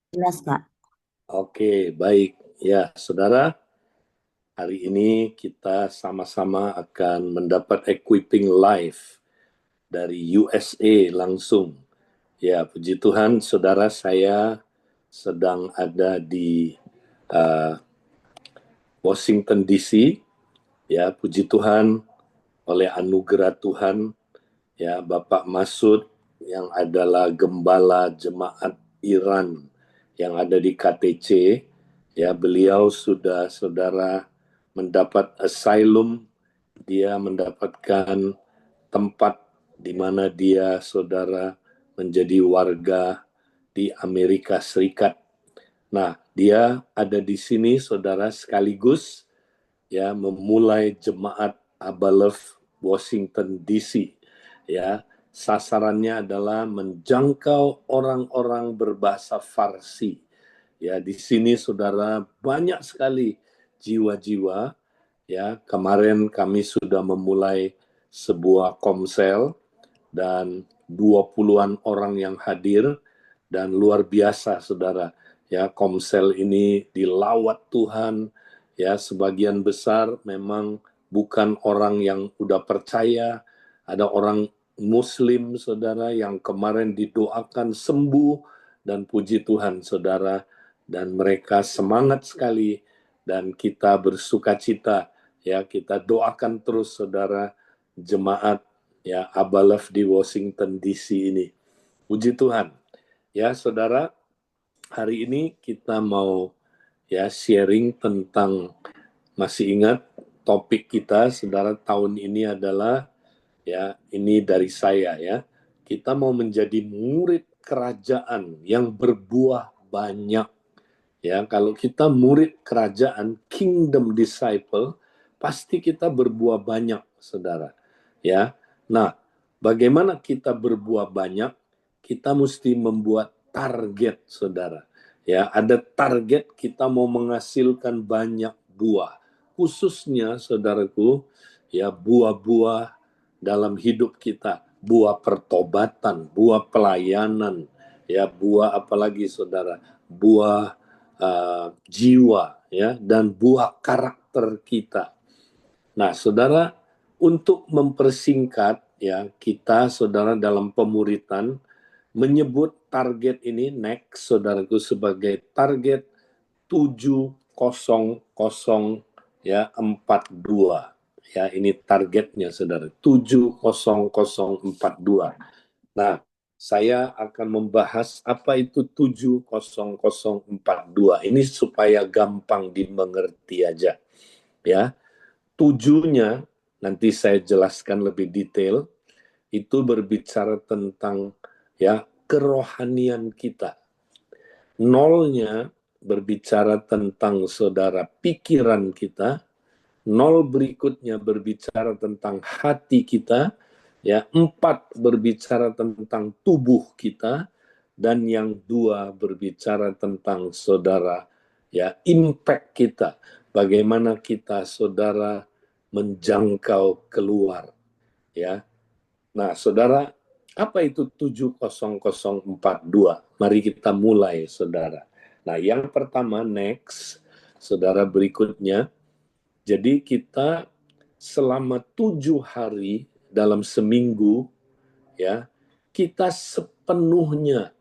Jelas, Kak. Oke, baik. Ya, saudara, hari ini kita sama-sama akan mendapat equipping live dari USA langsung. Ya, puji Tuhan, saudara, saya sedang ada di uh, Washington DC. Ya, puji Tuhan, oleh anugerah Tuhan, ya, Bapak Masud yang adalah gembala jemaat Iran yang ada di KTC, ya, beliau sudah saudara mendapat asylum, dia mendapatkan tempat di mana dia saudara menjadi warga di Amerika Serikat. Nah, dia ada di sini saudara sekaligus ya memulai jemaat Abalef Washington DC, ya. Sasarannya adalah menjangkau orang-orang berbahasa Farsi. Ya, di sini saudara banyak sekali jiwa-jiwa, ya. Kemarin kami sudah memulai sebuah komsel dan 20-an orang yang hadir dan luar biasa saudara. Ya, komsel ini dilawat Tuhan, ya, sebagian besar memang bukan orang yang udah percaya, ada orang Muslim saudara yang kemarin didoakan sembuh dan puji Tuhan saudara, dan mereka semangat sekali dan kita bersuka cita, ya, kita doakan terus saudara jemaat, ya, Abalef di Washington DC ini. Puji Tuhan. Ya, saudara, hari ini kita mau ya sharing tentang, masih ingat topik kita saudara tahun ini adalah, ya, ini dari saya, ya. Kita mau menjadi murid kerajaan yang berbuah banyak. Ya, kalau kita murid kerajaan, kingdom disciple, pasti kita berbuah banyak, saudara. Ya, nah, bagaimana kita berbuah banyak? Kita mesti membuat target, saudara. Ya, ada target kita mau menghasilkan banyak buah. Khususnya, saudaraku, ya, buah-buah dalam hidup kita, buah pertobatan, buah pelayanan, ya, buah apalagi, saudara, buah jiwa, ya, dan buah karakter kita. Nah, saudara, untuk mempersingkat, ya, kita saudara dalam pemuritan menyebut target ini next saudaraku sebagai target 700, ya, 42. Ya, ini targetnya saudara, 70042. Nah, saya akan membahas apa itu 70042. Ini supaya gampang dimengerti aja. Ya, tujuhnya nanti saya jelaskan lebih detail. Itu berbicara tentang, ya, kerohanian kita. Nolnya berbicara tentang saudara pikiran kita. Nol berikutnya berbicara tentang hati kita, ya. 4 berbicara tentang tubuh kita, dan yang 2 berbicara tentang saudara, ya, impact kita, bagaimana kita saudara menjangkau keluar, ya. Nah, saudara, apa itu 70042? Mari kita mulai, saudara. Nah, yang pertama, next, saudara, berikutnya. Jadi kita selama 7 hari dalam seminggu, ya, kita sepenuhnya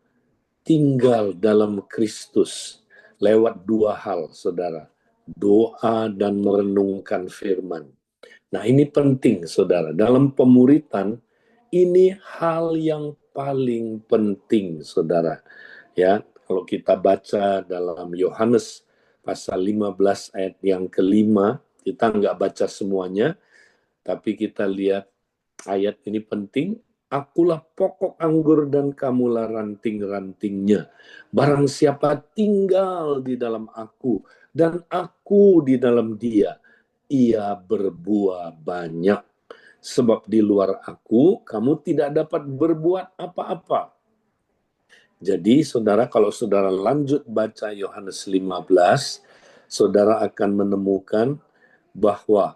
tinggal dalam Kristus lewat 2 hal, saudara. Doa dan merenungkan firman. Nah, ini penting, saudara. Dalam pemuritan, ini hal yang paling penting, saudara. Ya, kalau kita baca dalam Yohanes pasal 15 ayat yang kelima, kita nggak baca semuanya, tapi kita lihat ayat ini penting. Akulah pokok anggur dan kamulah ranting-rantingnya. Barang siapa tinggal di dalam aku dan aku di dalam dia, ia berbuah banyak. Sebab di luar aku, kamu tidak dapat berbuat apa-apa. Jadi, saudara, kalau saudara lanjut baca Yohanes 15, saudara akan menemukan bahwa,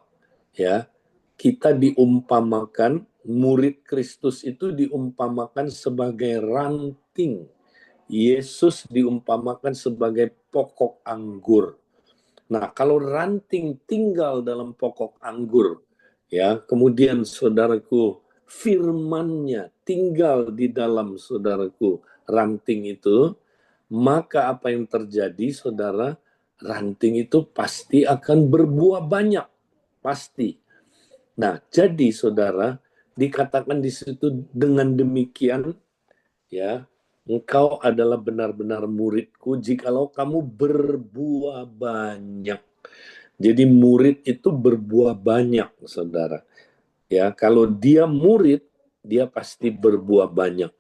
ya, kita diumpamakan, murid Kristus itu diumpamakan sebagai ranting Yesus diumpamakan sebagai pokok anggur. Nah, kalau ranting tinggal dalam pokok anggur, ya, kemudian saudaraku, firman-Nya tinggal di dalam saudaraku ranting itu, maka apa yang terjadi, saudara? Ranting itu pasti akan berbuah banyak, pasti. Nah, jadi saudara, dikatakan di situ dengan demikian, ya, engkau adalah benar-benar muridku jikalau kamu berbuah banyak. Jadi murid itu berbuah banyak, saudara. Ya, kalau dia murid, dia pasti berbuah banyak.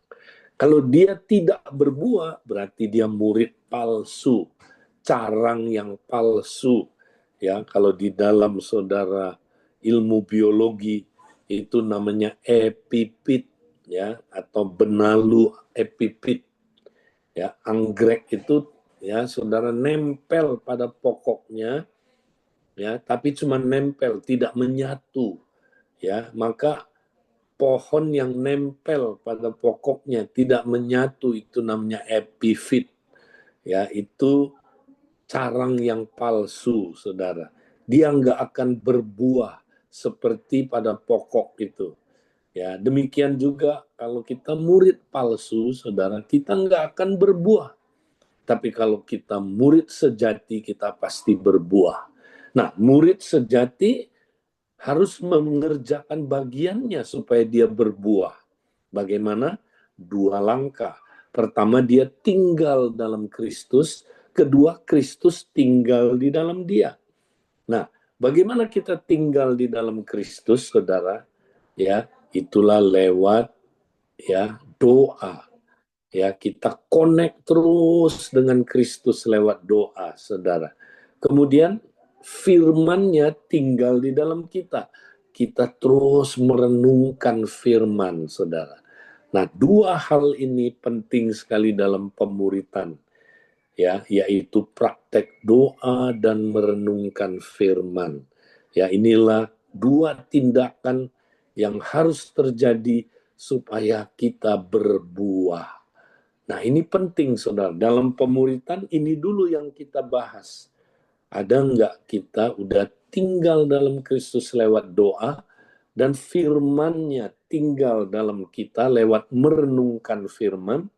Kalau dia tidak berbuah, berarti dia murid palsu, carang yang palsu. Ya, kalau di dalam saudara ilmu biologi itu namanya epipit, ya, atau benalu epipit. Ya, anggrek itu, ya, saudara, nempel pada pokoknya, ya, tapi cuma nempel, tidak menyatu. Ya, maka pohon yang nempel pada pokoknya tidak menyatu itu namanya epifit. Ya, itu carang yang palsu, saudara. Dia nggak akan berbuah seperti pada pokok itu. Ya, demikian juga kalau kita murid palsu, saudara, kita nggak akan berbuah. Tapi kalau kita murid sejati, kita pasti berbuah. Nah, murid sejati harus mengerjakan bagiannya supaya dia berbuah. Bagaimana? Dua langkah. Pertama, dia tinggal dalam Kristus. Kedua, Kristus tinggal di dalam dia. Nah, bagaimana kita tinggal di dalam Kristus, saudara? Ya, itulah lewat, ya, doa. Ya, kita connect terus dengan Kristus lewat doa, saudara. Kemudian firman-Nya tinggal di dalam kita. Kita terus merenungkan firman, saudara. Nah, dua hal ini penting sekali dalam pemuritan, ya, yaitu praktek doa dan merenungkan firman. Ya, inilah dua tindakan yang harus terjadi supaya kita berbuah. Nah, ini penting, saudara. Dalam pemuritan ini dulu yang kita bahas. Ada nggak kita udah tinggal dalam Kristus lewat doa, dan firman-Nya tinggal dalam kita lewat merenungkan firman.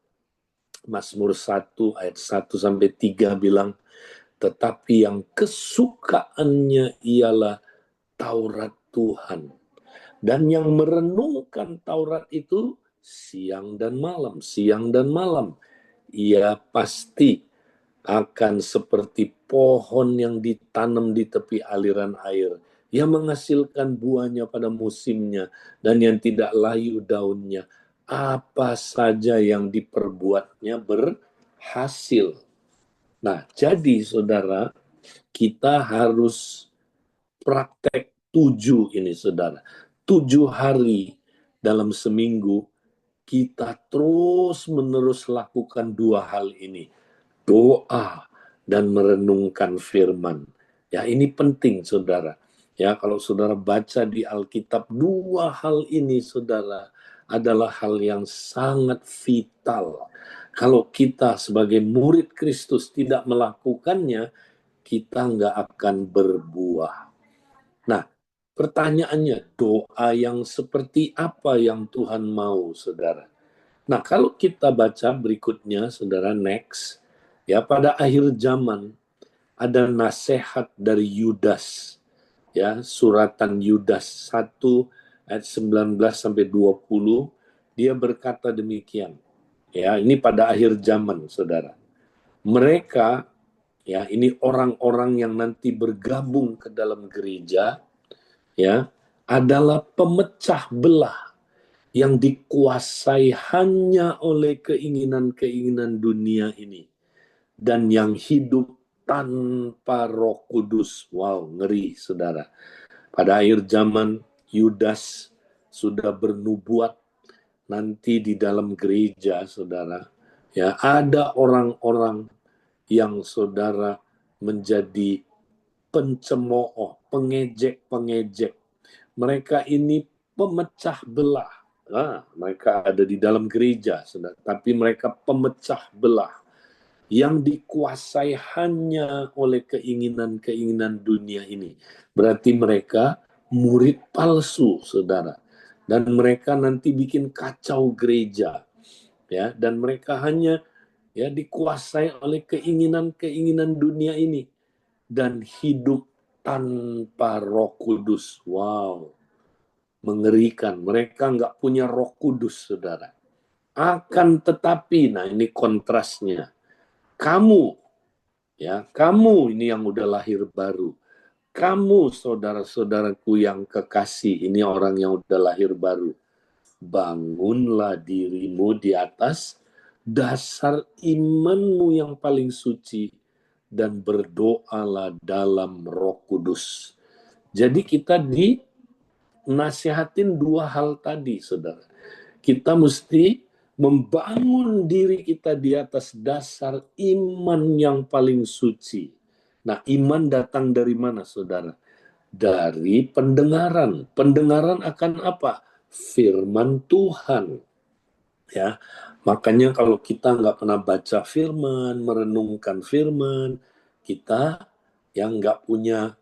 Mazmur 1 ayat 1 sampai 3 bilang, tetapi yang kesukaannya ialah Taurat Tuhan. Dan yang merenungkan Taurat itu siang dan malam, siang dan malam. Ia pasti akan seperti pohon yang ditanam di tepi aliran air, yang menghasilkan buahnya pada musimnya, dan yang tidak layu daunnya. Apa saja yang diperbuatnya berhasil. Nah, jadi saudara, kita harus praktek 7 ini, saudara. 7 hari dalam seminggu, kita terus-menerus lakukan dua hal ini. Doa dan merenungkan firman. Ya, ini penting, saudara. Ya, kalau saudara baca di Alkitab, dua hal ini, saudara, adalah hal yang sangat vital. Kalau kita sebagai murid Kristus tidak melakukannya, kita nggak akan berbuah. Nah, pertanyaannya, doa yang seperti apa yang Tuhan mau, saudara? Nah, kalau kita baca berikutnya, saudara, next, ya, pada akhir zaman ada nasihat dari Yudas, ya, suratan Yudas 1 ayat 19 sampai 20, dia berkata demikian. Ya, ini pada akhir zaman, saudara. Mereka, ya, ini orang-orang yang nanti bergabung ke dalam gereja, ya, adalah pemecah belah yang dikuasai hanya oleh keinginan-keinginan dunia ini, dan yang hidup tanpa Roh Kudus. Wow, ngeri, saudara. Pada akhir zaman, Yudas sudah bernubuat nanti di dalam gereja, saudara. Ya, ada orang-orang yang, saudara, menjadi pencemooh, pengejek-pengejek. Mereka ini pemecah belah. Mereka ada di dalam gereja, saudara, tapi mereka pemecah belah yang dikuasai hanya oleh keinginan-keinginan dunia ini. Berarti mereka murid palsu, saudara. Dan mereka nanti bikin kacau gereja, ya. Dan mereka hanya ya dikuasai oleh keinginan-keinginan dunia ini dan hidup tanpa Roh Kudus. Wow, mengerikan. Mereka nggak punya Roh Kudus, saudara. Akan tetapi, nah ini kontrasnya. Kamu ini yang udah lahir baru. Kamu saudara-saudaraku yang kekasih, ini orang yang udah lahir baru. Bangunlah dirimu di atas dasar imanmu yang paling suci dan berdoalah dalam Roh Kudus. Jadi kita dinasihatin dua hal tadi, saudara. Kita mesti membangun diri kita di atas dasar iman yang paling suci. Nah, iman datang dari mana, saudara? Dari pendengaran. Pendengaran akan apa? Firman Tuhan. Ya, makanya kalau kita nggak pernah baca firman, merenungkan firman, kita yang nggak punya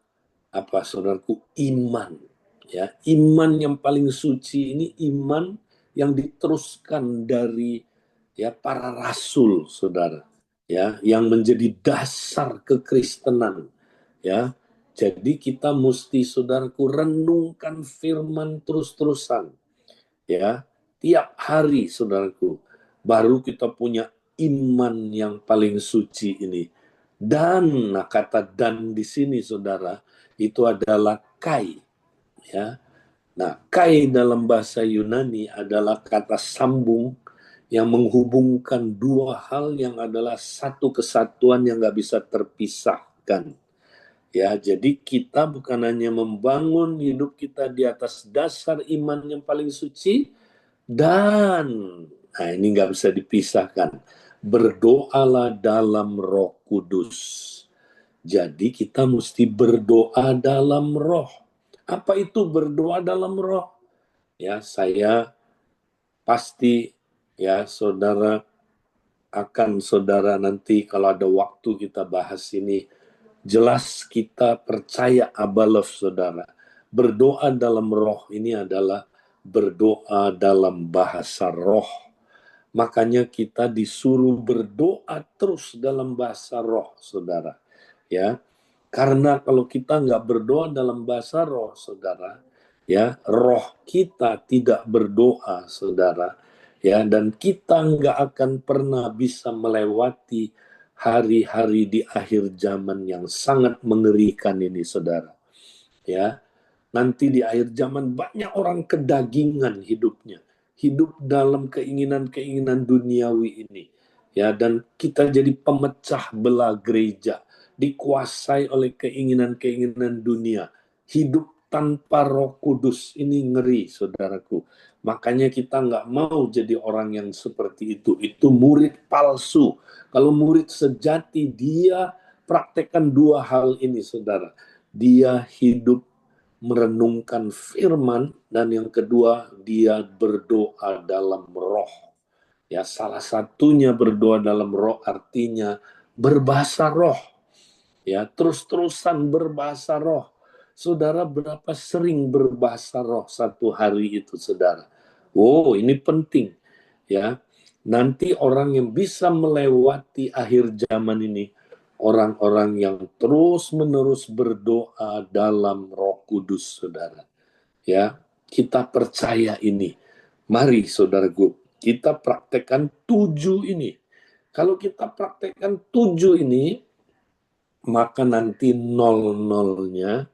apa, saudaraku, iman. Ya, iman yang paling suci ini iman yang diteruskan dari ya para rasul, saudara, ya, yang menjadi dasar kekristenan, ya. Jadi kita mesti, saudaraku, renungkan firman terus-terusan, ya, tiap hari, saudaraku, baru kita punya iman yang paling suci ini. Dan, nah kata dan di sini, saudara, itu adalah kai, ya. Nah, kai dalam bahasa Yunani adalah kata sambung yang menghubungkan dua hal yang adalah satu kesatuan yang nggak bisa terpisahkan. Ya, jadi kita bukan hanya membangun hidup kita di atas dasar iman yang paling suci, dan, nah ini nggak bisa dipisahkan, berdoalah dalam Roh Kudus. Jadi kita mesti berdoa dalam roh. Apa itu berdoa dalam roh? Ya, saya pasti ya saudara nanti kalau ada waktu kita bahas ini. Jelas kita percaya Abba Love, saudara. Berdoa dalam roh ini adalah berdoa dalam bahasa roh. Makanya kita disuruh berdoa terus dalam bahasa roh, saudara. Ya, karena kalau kita nggak berdoa dalam bahasa roh, saudara, ya, roh kita tidak berdoa, saudara, ya, dan kita nggak akan pernah bisa melewati hari-hari di akhir zaman yang sangat mengerikan ini, saudara. Ya, nanti di akhir zaman banyak orang kedagingan hidupnya, hidup dalam keinginan-keinginan duniawi ini, ya, dan kita jadi pemecah belah gereja, dikuasai oleh keinginan-keinginan dunia, hidup tanpa Roh Kudus. Ini ngeri, saudaraku. Makanya kita nggak mau jadi orang yang seperti itu. Itu murid palsu. Kalau murid sejati, dia praktekkan dua hal ini, saudara. Dia hidup merenungkan firman, dan yang kedua, dia berdoa dalam roh. Ya, salah satunya berdoa dalam roh artinya berbahasa roh. Ya, terus-terusan berbahasa roh. Saudara berapa sering berbahasa roh satu hari itu, saudara? Oh, ini penting. Ya, nanti orang yang bisa melewati akhir zaman ini, orang-orang yang terus-menerus berdoa dalam Roh Kudus, saudara. Ya, kita percaya ini. Mari, saudaraku, kita praktekkan 7 ini. Kalau kita praktekkan 7 ini, maka nanti nol-nolnya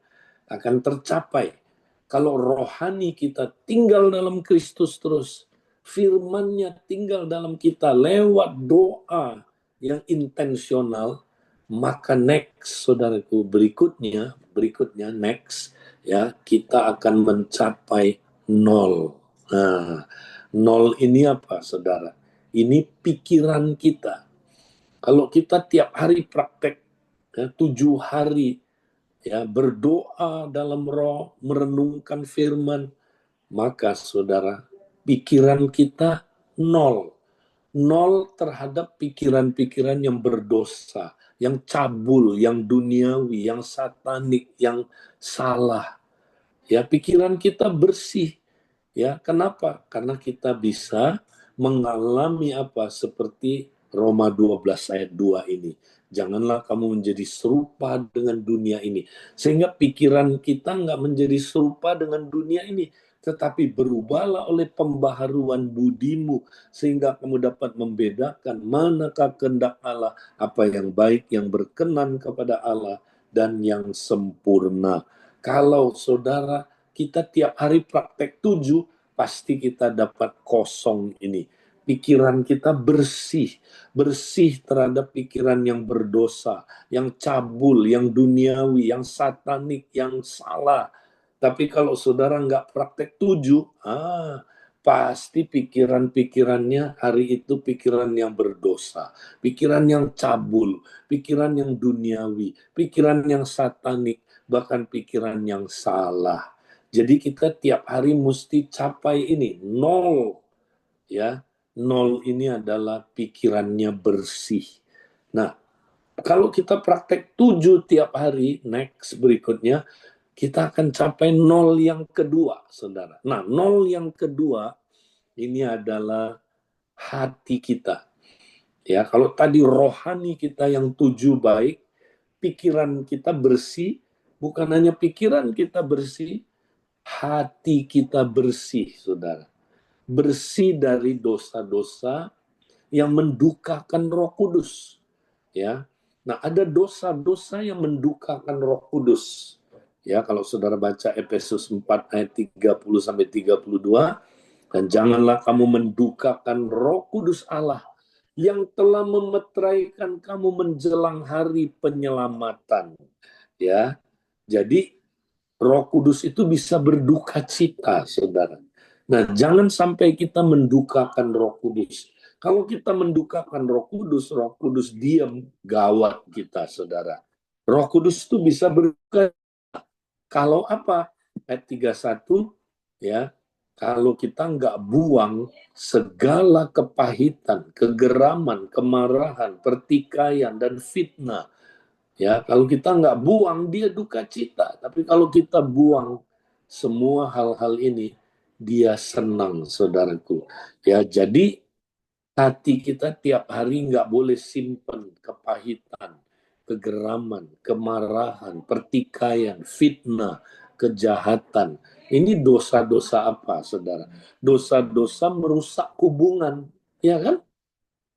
akan tercapai. Kalau rohani kita tinggal dalam Kristus terus, firman-Nya tinggal dalam kita lewat doa yang intensional, maka next, saudaraku, berikutnya next, ya, kita akan mencapai nol. Nah, nol ini apa, saudara? Ini pikiran kita. Kalau kita tiap hari praktek, ya, 7 hari, ya, berdoa dalam roh, merenungkan firman, maka saudara, pikiran kita nol. Nol terhadap pikiran-pikiran yang berdosa, yang cabul, yang duniawi, yang satanik, yang salah. Ya, pikiran kita bersih. Ya, kenapa? Karena kita bisa mengalami apa? Seperti Roma 12 ayat 2 ini. Janganlah kamu menjadi serupa dengan dunia ini. Sehingga pikiran kita nggak menjadi serupa dengan dunia ini. Tetapi berubahlah oleh pembaharuan budimu. Sehingga kamu dapat membedakan manakah kehendak Allah. Apa yang baik, yang berkenan kepada Allah. Dan yang sempurna. Kalau saudara kita tiap hari praktek 7, pasti kita dapat kosong ini. Pikiran kita bersih, bersih terhadap pikiran yang berdosa, yang cabul, yang duniawi, yang satanik, yang salah. Tapi kalau saudara nggak praktek 7, pasti pikiran-pikirannya hari itu pikiran yang berdosa, pikiran yang cabul, pikiran yang duniawi, pikiran yang satanik, bahkan pikiran yang salah. Jadi kita tiap hari mesti capai ini, nol. Ya, nol ini adalah pikirannya bersih. Nah, kalau kita praktek 7 tiap hari, next berikutnya, kita akan capai nol yang kedua, saudara. Nah, nol yang kedua ini adalah hati kita. Ya, kalau tadi rohani kita yang 7 baik, pikiran kita bersih, bukan hanya pikiran kita bersih, hati kita bersih, saudara. Bersih dari dosa-dosa yang mendukakan Roh Kudus. Ya. Nah, ada dosa-dosa yang mendukakan Roh Kudus. Ya, kalau saudara baca Efesus 4 ayat 30 sampai 32, dan janganlah kamu mendukakan Roh Kudus Allah yang telah memeteraikan kamu menjelang hari penyelamatan. Ya. Jadi Roh Kudus itu bisa berduka cita, saudara. Nah, jangan sampai kita mendukakan Roh Kudus. Kalau kita mendukakan Roh Kudus diam, gawat kita, saudara. Roh Kudus itu bisa berduka. Kalau apa? Ayat 31, ya, kalau kita nggak buang segala kepahitan, kegeraman, kemarahan, pertikaian, dan fitnah. Ya, kalau kita nggak buang, dia duka cita. Tapi kalau kita buang semua hal-hal ini, dia senang, saudaraku. Ya, jadi hati kita tiap hari nggak boleh simpen kepahitan, kegeraman, kemarahan, pertikaian, fitnah, kejahatan. Ini dosa-dosa apa, saudara? Dosa-dosa merusak hubungan, ya kan?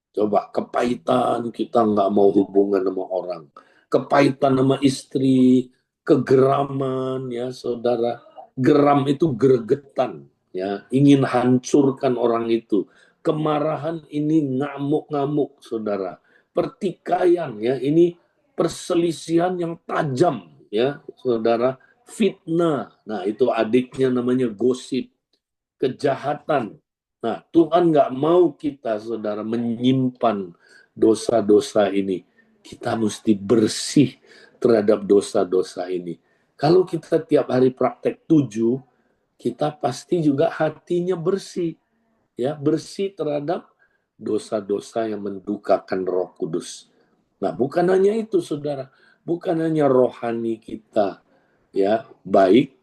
Coba kepahitan, kita nggak mau hubungan sama orang. Kepahitan sama istri, kegeraman, ya saudara. Geram itu gregetan, ya, ingin hancurkan orang itu. Kemarahan ini ngamuk-ngamuk, saudara. Pertikaian, ya, ini perselisihan yang tajam, ya, saudara. Fitnah, nah itu adiknya namanya gosip. Kejahatan. Nah, Tuhan nggak mau kita, saudara, menyimpan dosa-dosa ini. Kita mesti bersih terhadap dosa-dosa ini. Kalau kita tiap hari praktek 7, kita pasti juga hatinya bersih. Ya, bersih terhadap dosa-dosa yang mendukakan Roh Kudus. Nah, bukan hanya itu, saudara. Bukan hanya rohani kita ya baik,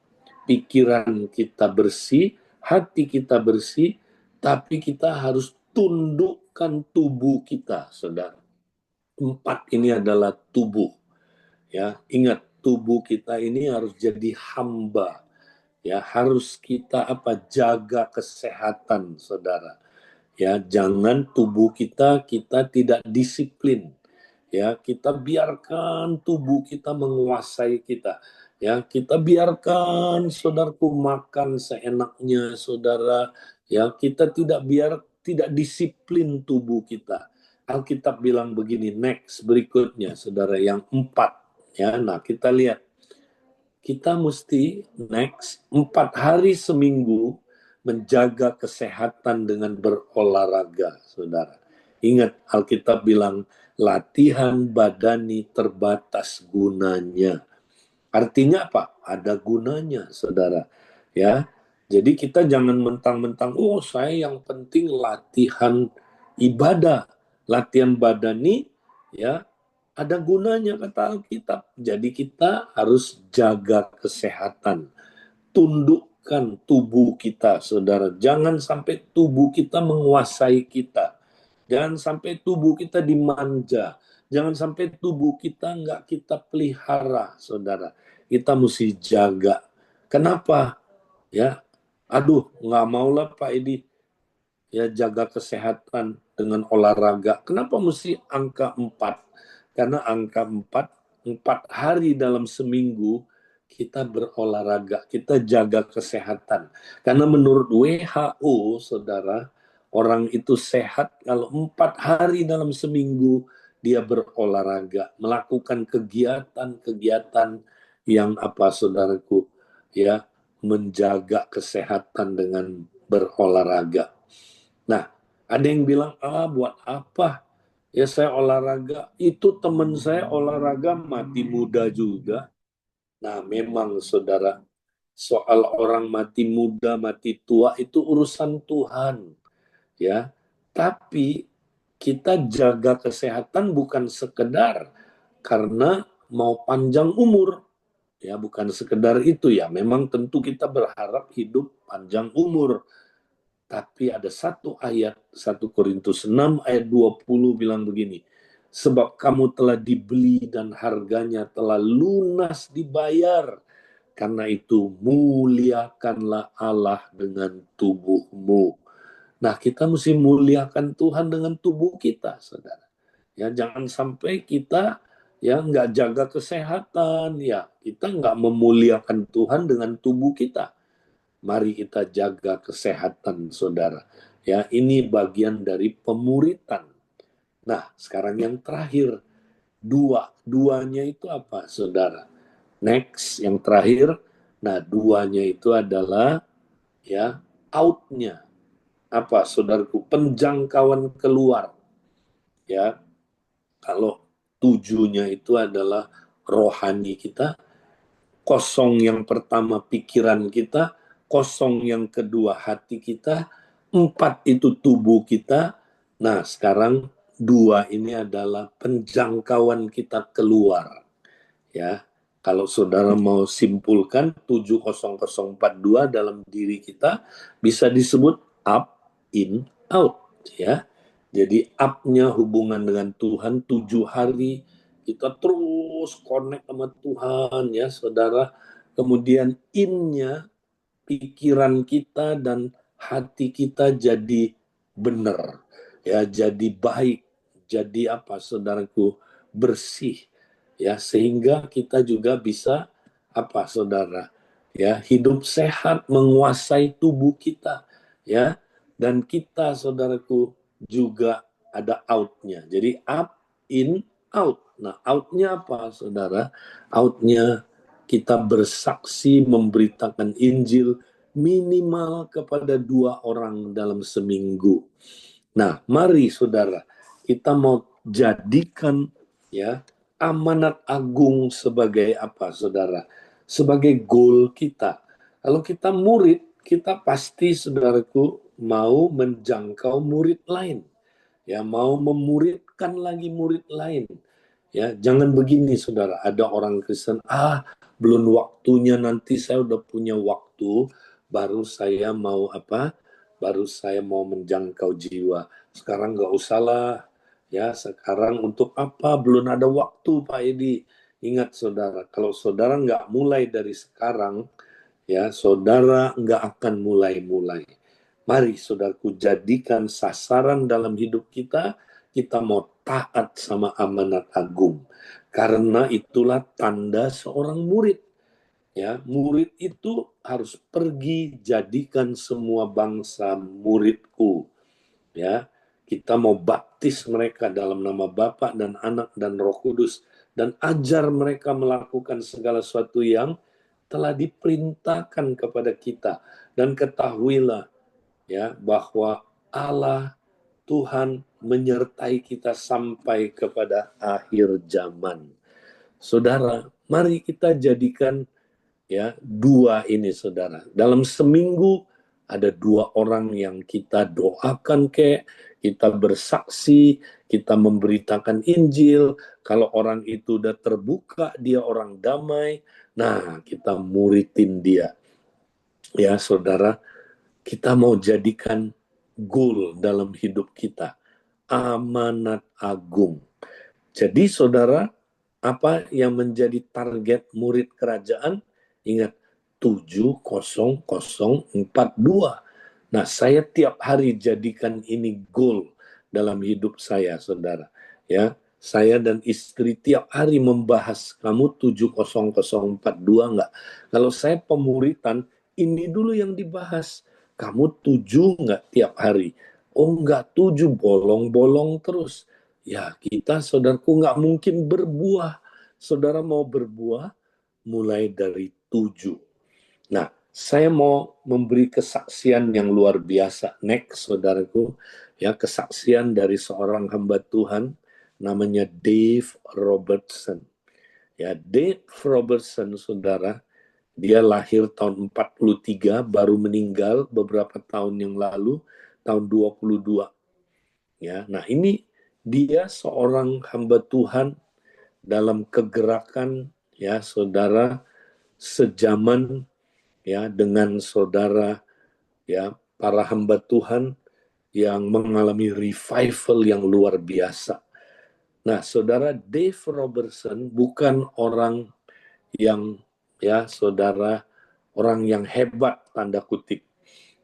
pikiran kita bersih, hati kita bersih, tapi kita harus tundukkan tubuh kita, saudara. 4 ini adalah tubuh. Ya, ingat tubuh kita ini harus jadi hamba. Ya, harus kita jaga kesehatan, saudara. Ya, jangan tubuh kita tidak disiplin. Ya, kita biarkan tubuh kita menguasai kita. Ya, kita biarkan saudaraku makan seenaknya, saudara. Ya, kita tidak disiplin tubuh kita. Alkitab bilang begini, next berikutnya, saudara, yang 4. Ya, nah kita lihat. Kita mesti next 4 hari seminggu menjaga kesehatan dengan berolahraga, saudara. Ingat, Alkitab bilang, latihan badani terbatas gunanya. Artinya apa? Ada gunanya, saudara. Ya, Jadi kita jangan mentang-mentang, oh saya yang penting latihan ibadah, latihan badani, ya ada gunanya kata Alkitab. Jadi kita harus jaga kesehatan, tundukkan tubuh kita, saudara. Jangan sampai tubuh kita menguasai kita. Jangan sampai tubuh kita dimanja. Jangan sampai tubuh kita nggak kita pelihara, saudara. Kita mesti jaga. Kenapa? Ya, aduh, nggak mau lah Pak Edi. Ya, jaga kesehatan dengan olahraga. Kenapa mesti angka 4? Karena angka 4 hari dalam seminggu kita berolahraga, kita jaga kesehatan. Karena menurut WHO, saudara, orang itu sehat kalau 4 hari dalam seminggu dia berolahraga, melakukan kegiatan-kegiatan yang apa, saudaraku, ya, menjaga kesehatan dengan berolahraga. Nah, ada yang bilang, buat apa? Ya saya olahraga, itu teman saya olahraga mati muda juga. Nah, memang saudara, soal orang mati muda, mati tua itu urusan Tuhan, ya. Tapi kita jaga kesehatan bukan sekedar karena mau panjang umur, ya bukan sekedar itu ya. Memang tentu kita berharap hidup panjang umur. Tapi ada satu ayat, 1 Korintus 6 ayat 20 bilang begini, sebab kamu telah dibeli dan harganya telah lunas dibayar. Karena itu muliakanlah Allah dengan tubuhmu. Nah, kita mesti muliakan Tuhan dengan tubuh kita, saudara. Ya, jangan sampai kita ya nggak jaga kesehatan, ya kita nggak memuliakan Tuhan dengan tubuh kita. Mari kita jaga kesehatan, saudara. Ya, ini bagian dari pemuritan. Nah, sekarang yang terakhir, duanya itu apa, saudara? Next, yang terakhir, nah duanya itu adalah ya outnya apa, saudaraku? Penjangkauan keluar. Ya, kalau tujuhnya itu adalah rohani kita, kosong yang pertama pikiran kita, kosong yang kedua hati kita, 4 itu tubuh kita. Nah, sekarang 2 ini adalah penjangkauan kita keluar. Ya, kalau saudara mau simpulkan 70042 dalam diri kita bisa disebut up, in, out. Ya, jadi up-nya hubungan dengan Tuhan 7 hari kita terus connect sama Tuhan ya saudara. Kemudian in-nya pikiran kita dan hati kita jadi benar, ya jadi baik, jadi apa saudaraku, bersih, ya sehingga kita juga bisa apa saudara, ya hidup sehat, menguasai tubuh kita, ya, dan kita saudaraku juga ada outnya, jadi up, in, out. Nah outnya apa saudara? Outnya kita bersaksi memberitakan Injil minimal kepada 2 orang dalam seminggu. Nah, mari saudara, kita mau jadikan ya amanat agung sebagai apa, saudara? Sebagai goal kita. Kalau kita murid, kita pasti saudaraku mau menjangkau murid lain. Ya, mau memuridkan lagi murid lain. Ya, jangan begini saudara, ada orang Kristen, belum waktunya, nanti saya udah punya waktu, baru saya mau apa? Baru saya mau menjangkau jiwa. Sekarang nggak usah lah. Ya, sekarang untuk apa? Belum ada waktu, Pak Edi. Ingat saudara, kalau saudara nggak mulai dari sekarang, ya saudara nggak akan mulai-mulai. Mari saudaraku jadikan sasaran dalam hidup kita, kita mau taat sama amanat agung. Karena itulah tanda seorang murid. Ya, murid itu harus pergi jadikan semua bangsa muridku. Ya, kita mau baptis mereka dalam nama Bapa dan Anak dan Roh Kudus dan ajar mereka melakukan segala sesuatu yang telah diperintahkan kepada kita, dan ketahuilah ya bahwa Allah Tuhan menyertai kita sampai kepada akhir zaman. Saudara, mari kita jadikan ya, dua ini saudara. Dalam seminggu ada dua orang yang kita doakan, kita bersaksi, kita memberitakan Injil. Kalau orang itu udah terbuka, dia orang damai, nah kita muridin dia. Ya saudara, kita mau jadikan goal dalam hidup kita, amanat agung. Jadi saudara, apa yang menjadi target murid kerajaan? Ingat, 70042. Nah, saya tiap hari jadikan ini goal dalam hidup saya, saudara. Ya, saya dan istri tiap hari membahas, kamu 70042 enggak? Kalau saya pemuritan, ini dulu yang dibahas. Kamu 7 enggak tiap hari? Oh enggak, 7, bolong-bolong terus. Ya, kita saudaraku nggak mungkin berbuah. Saudara mau berbuah mulai dari 7. Nah, saya mau memberi kesaksian yang luar biasa. Next, saudaraku, ya, kesaksian dari seorang hamba Tuhan namanya Dave Robertson. Ya, Dave Robertson, saudara, dia lahir tahun 43, baru meninggal beberapa tahun yang lalu, tahun 22. Ya, nah ini dia seorang hamba Tuhan dalam kegerakan, ya saudara, sejaman ya dengan saudara, ya para hamba Tuhan yang mengalami revival yang luar biasa. Nah, saudara, Dave Robertson bukan orang yang, ya saudara, orang yang hebat tanda kutip,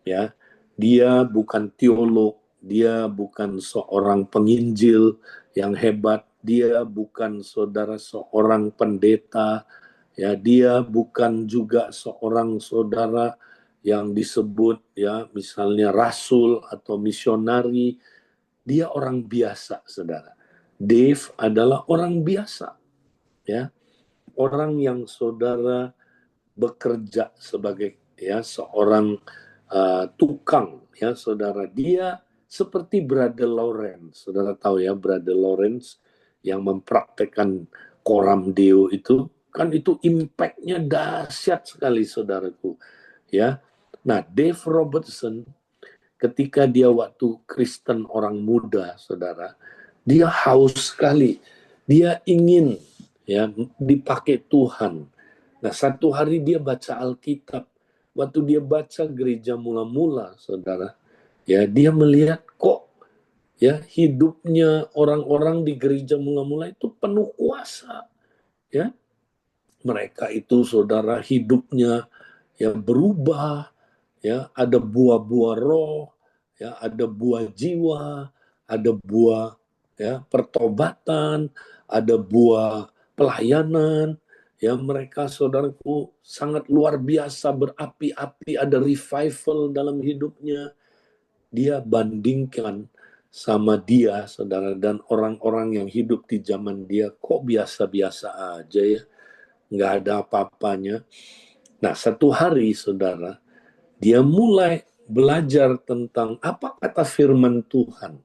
ya. Dia bukan teolog, dia bukan seorang penginjil yang hebat, dia bukan saudara seorang pendeta, ya, dia bukan juga seorang saudara yang disebut ya misalnya rasul atau misionari. Dia orang biasa, saudara. Dave adalah orang biasa, ya, orang yang saudara bekerja sebagai ya seorang tukang, ya saudara. Dia seperti Brother Lawrence, saudara tahu ya, Brother Lawrence yang mempraktekkan koram deo itu, kan itu impact-nya dahsyat sekali, saudaraku, ya. Nah, Dave Robertson ketika dia waktu Kristen orang muda, saudara, dia haus sekali, dia ingin ya dipakai Tuhan. Nah, satu hari dia baca Alkitab. Waktu dia baca gereja mula-mula, saudara, ya dia melihat kok ya hidupnya orang-orang di gereja mula-mula itu penuh kuasa. Ya, mereka itu saudara hidupnya yang berubah, ya ada buah-buah roh, ya ada buah jiwa, ada buah ya pertobatan, ada buah pelayanan. Ya mereka saudaraku sangat luar biasa, berapi-api, ada revival dalam hidupnya. Dia bandingkan sama dia, saudara, dan orang-orang yang hidup di zaman dia, kok biasa-biasa aja ya, nggak ada apa-apanya. Nah, satu hari, saudara, dia mulai belajar tentang apa kata firman Tuhan,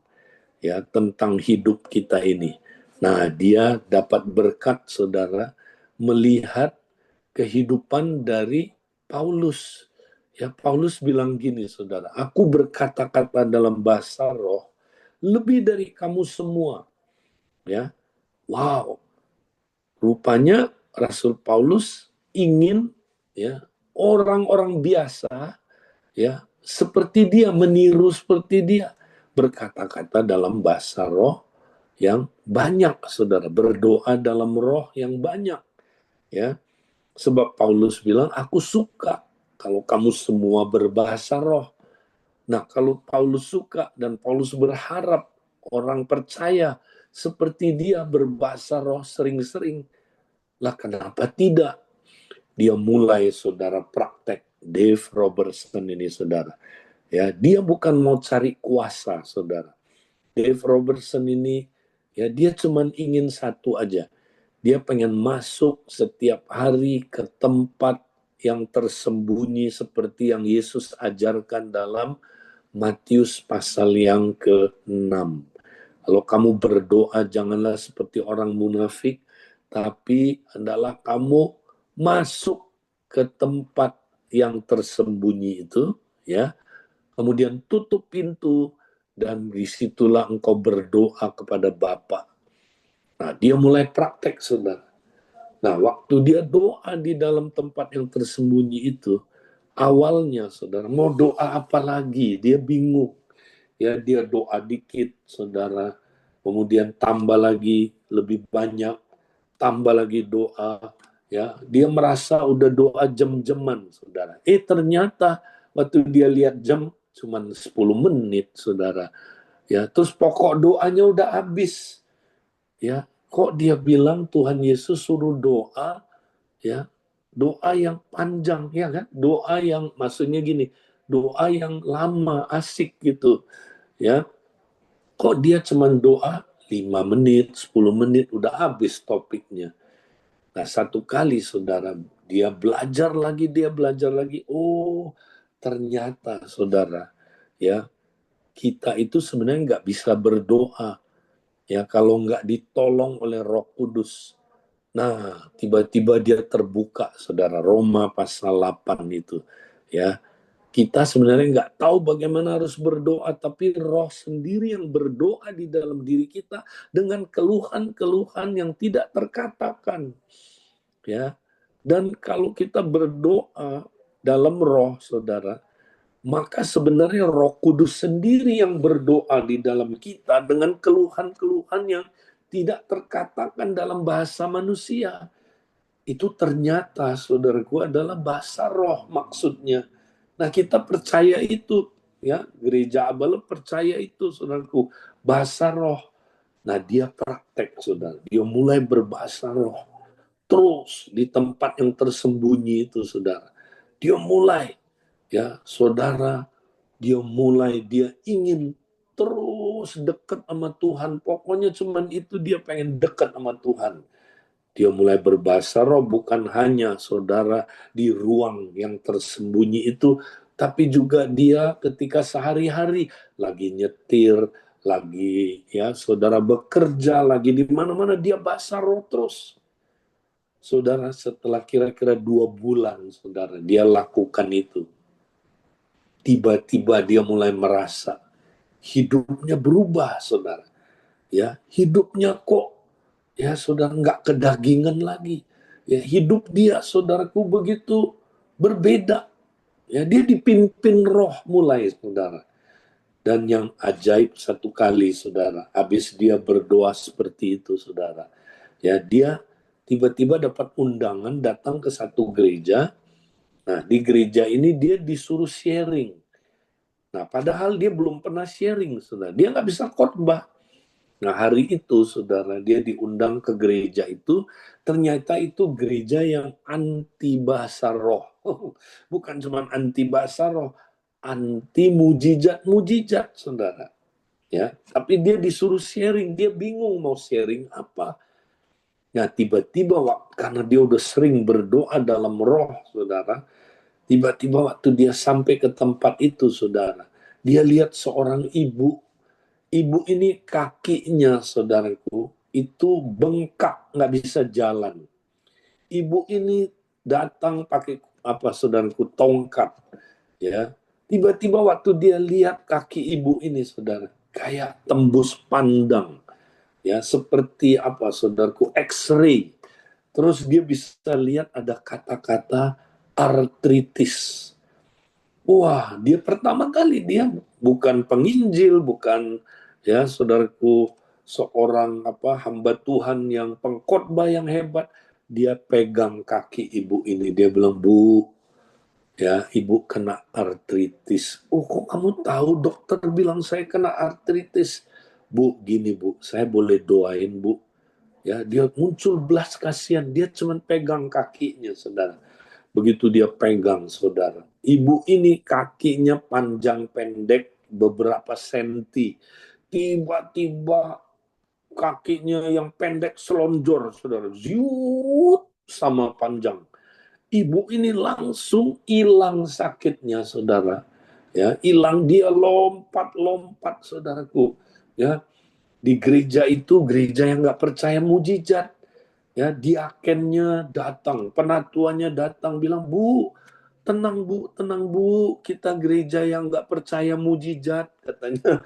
ya, tentang hidup kita ini. Nah, dia dapat berkat, saudara, melihat kehidupan dari Paulus. Ya, Paulus bilang gini, saudara, aku berkata-kata dalam bahasa roh lebih dari kamu semua. Ya, wow, rupanya Rasul Paulus ingin ya orang-orang biasa ya seperti dia, meniru seperti dia, berkata-kata dalam bahasa roh yang banyak, saudara, berdoa dalam roh yang banyak, ya. Sebab Paulus bilang, aku suka kalau kamu semua berbahasa roh. Nah, kalau Paulus suka dan Paulus berharap orang percaya seperti dia berbahasa roh sering-sering, lah kenapa tidak? Dia mulai, saudara, praktek. Dave Robertson ini, saudara. Ya, dia bukan mau cari kuasa, saudara. Dave Robertson ini, ya dia cuma ingin satu aja. Dia pengen masuk setiap hari ke tempat yang tersembunyi seperti yang Yesus ajarkan dalam Matius pasal yang ke-6. Kalau kamu berdoa, janganlah seperti orang munafik, tapi hendaklah kamu masuk ke tempat yang tersembunyi itu, ya, kemudian tutup pintu, dan disitulah engkau berdoa kepada Bapa. Nah, dia mulai praktek, saudara. Nah, waktu dia doa di dalam tempat yang tersembunyi itu, awalnya, saudara, mau doa apa lagi? Dia bingung. Ya, dia doa dikit, saudara. Kemudian tambah lagi lebih banyak, tambah lagi doa. Ya, dia merasa udah doa jam-jaman, saudara. Ternyata waktu dia lihat jam cuman 10 menit, saudara. Ya, terus pokok doanya udah habis. Ya, kok dia bilang Tuhan Yesus suruh doa, ya, doa yang panjang, ya kan? Doa yang maksudnya gini, doa yang lama, asik gitu, ya. Kok dia cuma doa 5 menit, 10 menit udah habis topiknya. Nah, satu kali, saudara, dia belajar lagi. Oh, ternyata, saudara, ya, kita itu sebenarnya nggak bisa berdoa, ya, kalau nggak ditolong oleh Roh Kudus. Nah, tiba-tiba dia terbuka, saudara, Roma pasal 8 itu. Ya, kita sebenarnya nggak tahu bagaimana harus berdoa, tapi Roh sendiri yang berdoa di dalam diri kita dengan keluhan-keluhan yang tidak terkatakan. Ya, dan kalau kita berdoa dalam Roh, saudara, maka sebenarnya Roh Kudus sendiri yang berdoa di dalam kita dengan keluhan-keluhan yang tidak terkatakan dalam bahasa manusia. Itu ternyata, saudaraku, adalah bahasa roh maksudnya. Nah, kita percaya itu, ya, gereja Abala percaya itu, saudaraku, bahasa roh. Nah, dia praktek, saudara. Dia mulai berbahasa roh. Terus di tempat yang tersembunyi itu, saudara. Dia mulai, ya, saudara, dia ingin terus dekat sama Tuhan. Pokoknya cuman itu, dia pengen dekat sama Tuhan. Dia mulai berbahasa roh bukan hanya, saudara, di ruang yang tersembunyi itu, tapi juga dia ketika sehari-hari lagi nyetir, lagi, ya, saudara, bekerja, lagi di mana-mana, dia bahasa roh terus. Saudara, setelah kira-kira 2 bulan, saudara, dia lakukan itu. Tiba-tiba dia mulai merasa hidupnya berubah, saudara. Ya, hidupnya kok, ya, saudara, nggak kedagingan lagi. Ya, hidup dia, saudaraku, begitu berbeda. Ya, dia dipimpin roh mulai, saudara. Dan yang ajaib satu kali, saudara, habis dia berdoa seperti itu, saudara. Ya, dia tiba-tiba dapat undangan datang ke satu gereja. Nah, di gereja ini dia disuruh sharing. Nah, padahal dia belum pernah sharing, saudara. Dia nggak bisa khotbah. Nah, hari itu, saudara, dia diundang ke gereja itu, ternyata itu gereja yang anti bahasa roh. Bukan cuma anti bahasa roh, anti mujizat-mujizat, saudara. Ya, tapi dia disuruh sharing, dia bingung mau sharing apa. Nah, tiba-tiba karena dia udah sering berdoa dalam roh, saudara, tiba-tiba waktu dia sampai ke tempat itu, saudara, dia lihat seorang ibu. Ibu ini kakinya, saudaraku, itu bengkak, nggak bisa jalan. Ibu ini datang pakai apa, saudaraku, tongkat. Ya, tiba-tiba waktu dia lihat kaki ibu ini, saudara, kayak tembus pandang. Ya, seperti apa, saudaraku, X-ray. Terus dia bisa lihat ada kata-kata artritis. Wah, dia pertama kali, dia bukan penginjil, bukan, ya, saudaraku, seorang apa, hamba Tuhan yang pengkhotbah yang hebat. Dia pegang kaki ibu ini, dia bilang, "Bu, ya, ibu kena artritis." "Oh, kok kamu tahu?" "Dokter bilang saya kena artritis." "Bu, gini, Bu, saya boleh doain, Bu?" Ya, dia muncul belas kasihan, dia cuma pegang kakinya, saudara. Begitu dia pegang, saudara, ibu ini kakinya panjang pendek beberapa senti. Tiba-tiba kakinya yang pendek selonjor, saudara. Ziut sama panjang. Ibu ini langsung hilang sakitnya, saudara. Ya, hilang, dia lompat-lompat, saudaraku. Ya, di gereja itu gereja yang nggak percaya mujizat. Ya, diakennya datang, penatuannya datang, bilang, Bu, tenang Bu, kita gereja yang nggak percaya mujizat, katanya.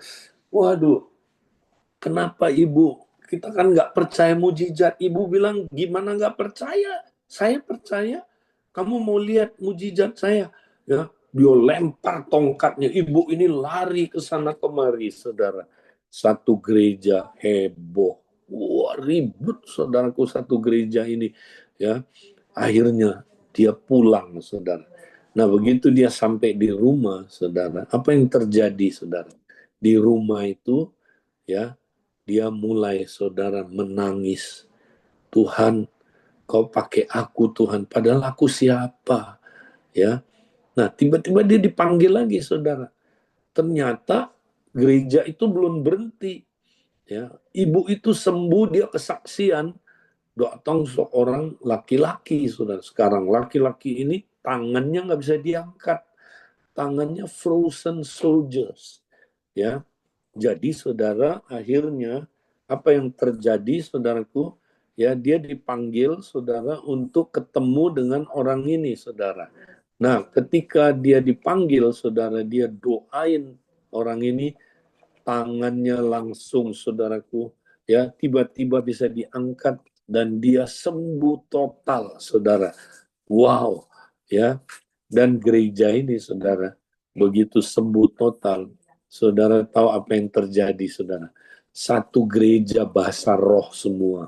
Waduh, kenapa Ibu? Kita kan nggak percaya mujizat. Ibu bilang, gimana nggak percaya? Saya percaya. Kamu mau lihat mujizat saya? Ya, dia lempar tongkatnya. Ibu ini lari ke sana kemari, saudara. Satu gereja heboh. Wah, ribut, saudaraku, satu gereja ini. Ya, akhirnya dia pulang, saudara. Nah, begitu dia sampai di rumah, saudara, apa yang terjadi, saudara? Di rumah itu, ya, dia mulai, saudara, menangis. Tuhan, kau pakai aku, Tuhan, padahal aku siapa? Ya. Nah, tiba-tiba dia dipanggil lagi, saudara. Ternyata gereja itu belum berhenti. Ya, ibu itu sembuh, dia kesaksian. Datang seorang laki-laki, saudara. Sekarang laki-laki ini tangannya nggak bisa diangkat. Tangannya frozen soldiers. Ya, jadi saudara, akhirnya apa yang terjadi, saudaraku? Ya, dia dipanggil, saudara, untuk ketemu dengan orang ini, saudara. Nah, ketika dia dipanggil, saudara, dia doain orang ini, tangannya langsung, saudaraku, ya, tiba-tiba bisa diangkat dan dia sembuh total, saudara. Wow, ya. Dan gereja ini, saudara, begitu sembuh total, saudara tahu apa yang terjadi, saudara? Satu gereja bahasa roh semua.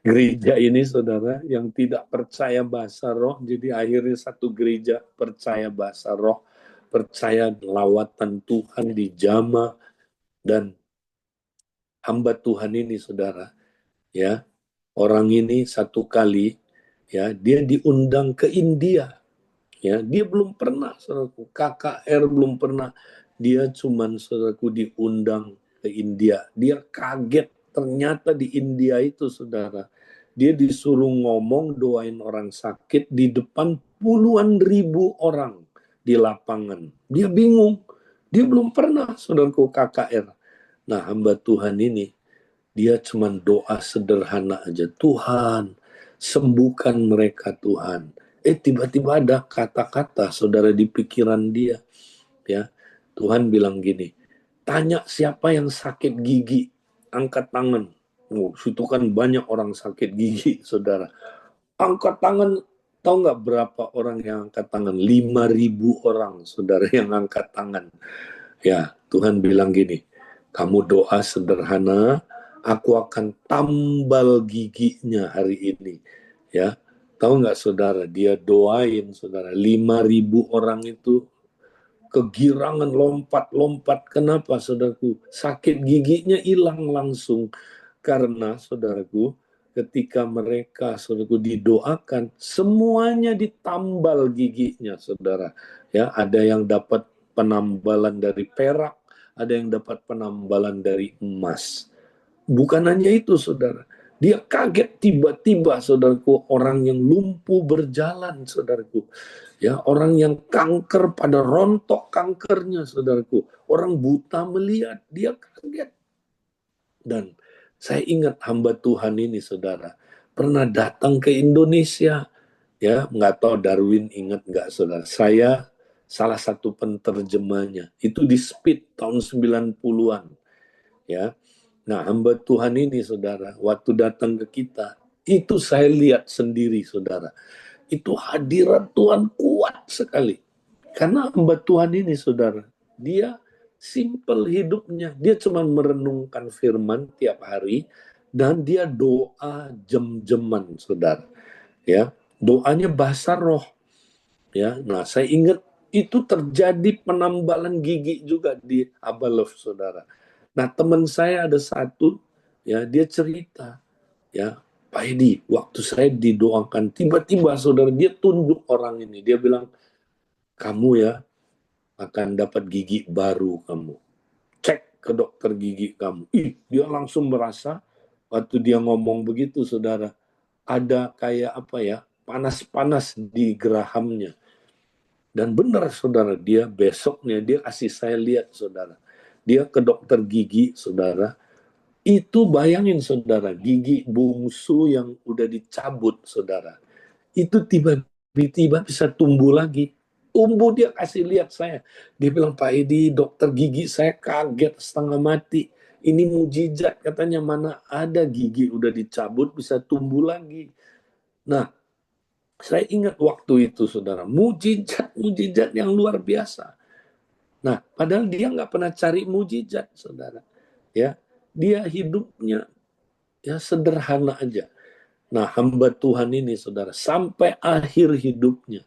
Gereja ini, saudara, yang tidak percaya bahasa roh, jadi akhirnya satu gereja percaya bahasa roh, percaya lawatan Tuhan dijamah, dan hamba Tuhan ini, saudara, ya, orang ini satu kali, ya, dia diundang ke India. Ya, dia belum pernah, saudaraku, KKR belum pernah. Dia cuman, saudaraku, diundang ke India. Dia kaget, ternyata di India itu, saudara, dia disuruh ngomong doain orang sakit di depan puluhan ribu orang di lapangan. Dia bingung, dia belum pernah, saudaraku, KKR. Nah, hamba Tuhan ini, dia cuma doa sederhana aja. Tuhan, sembuhkan mereka, Tuhan. Tiba-tiba ada kata-kata, saudara, di pikiran dia. Ya, Tuhan bilang gini, tanya siapa yang sakit gigi, angkat tangan. Oh, situ kan banyak orang sakit gigi, saudara. Angkat tangan, tahu nggak berapa orang yang angkat tangan? 5.000 orang, saudara, yang angkat tangan. Ya, Tuhan bilang gini, kamu doa sederhana, aku akan tambal giginya hari ini. Ya, tahu nggak, saudara, dia doain, saudara, 5.000 orang itu kegirangan lompat-lompat. Kenapa, saudaraku? Sakit giginya hilang langsung. Karena, saudaraku, ketika mereka, saudaraku, didoakan, semuanya ditambal giginya, saudara. Ya, ada yang dapat penambalan dari perak, ada yang dapat penambalan dari emas. Bukan hanya itu, saudara. Dia kaget tiba-tiba, saudaraku, orang yang lumpuh berjalan, saudaraku. Ya, orang yang kanker pada rontok kankernya, saudaraku. Orang buta melihat, dia kaget. Dan saya ingat hamba Tuhan ini, saudara, pernah datang ke Indonesia. Ya, nggak tahu Darwin ingat nggak, saudara. Saya salah satu penterjemahnya. Itu di Speed tahun 90-an. Ya, nah, hamba Tuhan ini, saudara, waktu datang ke kita, itu saya lihat sendiri, saudara. Itu hadirat Tuhan kuat sekali. Karena hamba Tuhan ini, saudara, dia simple hidupnya. Dia cuma merenungkan firman tiap hari, dan dia doa jam-jaman, saudara. Ya, doanya bahasa roh. Ya, nah, saya ingat itu terjadi penambalan gigi juga di Abalov, saudara. Nah, teman saya ada satu, ya, dia cerita, ya, Pak Edi, waktu saya didoakan, tiba-tiba, saudara, dia tunjuk orang ini, dia bilang, kamu, ya, akan dapat gigi baru kamu. Cek ke dokter gigi kamu. Dia langsung merasa, waktu dia ngomong begitu, saudara, ada kayak apa ya, panas-panas di gerahamnya. Dan benar, saudara, dia besoknya dia kasih saya lihat, saudara. Dia ke dokter gigi, saudara. Itu bayangin saudara, gigi bungsu yang udah dicabut saudara, itu tiba-tiba bisa tumbuh lagi. Tumbuh, dia kasih lihat saya. Dia bilang, Pak Edi, dokter gigi saya kaget setengah mati. Ini mujizat katanya, mana ada gigi udah dicabut bisa tumbuh lagi. Nah, saya ingat waktu itu saudara, mujizat yang luar biasa. Nah, padahal dia nggak pernah cari mujizat saudara. Ya, dia hidupnya ya sederhana aja. Nah, hamba Tuhan ini saudara, sampai akhir hidupnya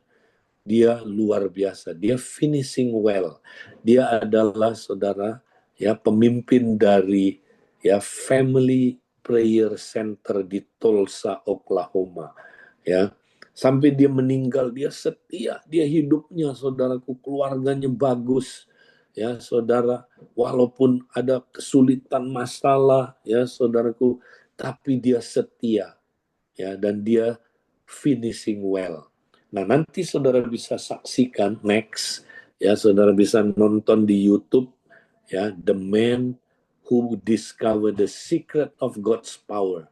dia luar biasa. Dia finishing well. Dia adalah saudara ya pemimpin dari ya Family Prayer Center di Tulsa, Oklahoma. Ya, sampai dia meninggal dia setia, dia hidupnya saudaraku, keluarganya bagus. Ya, saudara, walaupun ada kesulitan masalah ya saudaraku, tapi dia setia ya, dan dia finishing well. Nah, nanti saudara bisa saksikan next ya, saudara bisa nonton di YouTube ya, The Man Who Discovered the Secret of God's Power,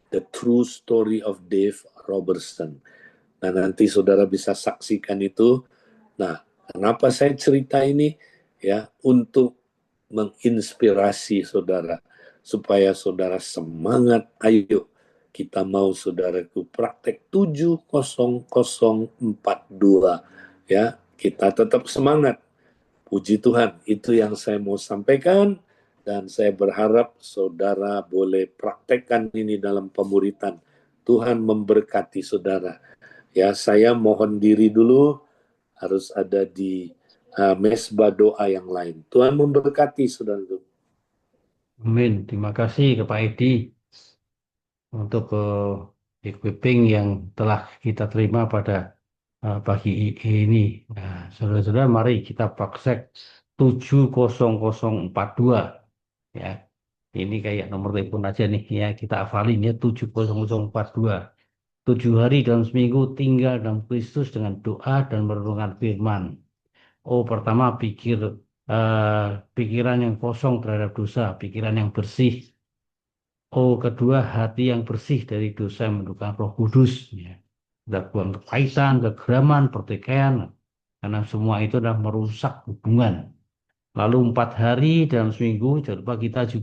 The True Story of Dave Robertson. Nah, nanti saudara bisa saksikan itu. Nah, kenapa saya cerita ini ya, untuk menginspirasi saudara supaya saudara semangat. Ayo kita mau saudaraku praktek 70042 ya, kita tetap semangat. Puji Tuhan, itu yang saya mau sampaikan, dan saya berharap saudara boleh praktekkan ini dalam pemuritan. Tuhan memberkati saudara. Ya, saya mohon diri dulu, harus ada di mesbah doa yang lain. Tuhan memberkati saudara. Amin. Terima kasih ke Pak Edi untuk equipping yang telah kita terima pada pagi ini. Nah, saudara-saudara, mari kita praktek 70042. Ya, ini kayak nomor telepon aja nih ya, kita hafalin ya 70042. 7 hari dalam seminggu tinggal dalam Kristus dengan doa dan merenungkan firman. Oh, pertama eh, pikiran yang kosong terhadap dosa, pikiran yang bersih. Oh, kedua, hati yang bersih dari dosa yang mendukan Roh Kudus. Ya. Kita buang kepahitan, kegeraman, pertikaian, karena semua itu adalah merusak hubungan. Lalu 4 hari dalam seminggu, jangan lupa kita juga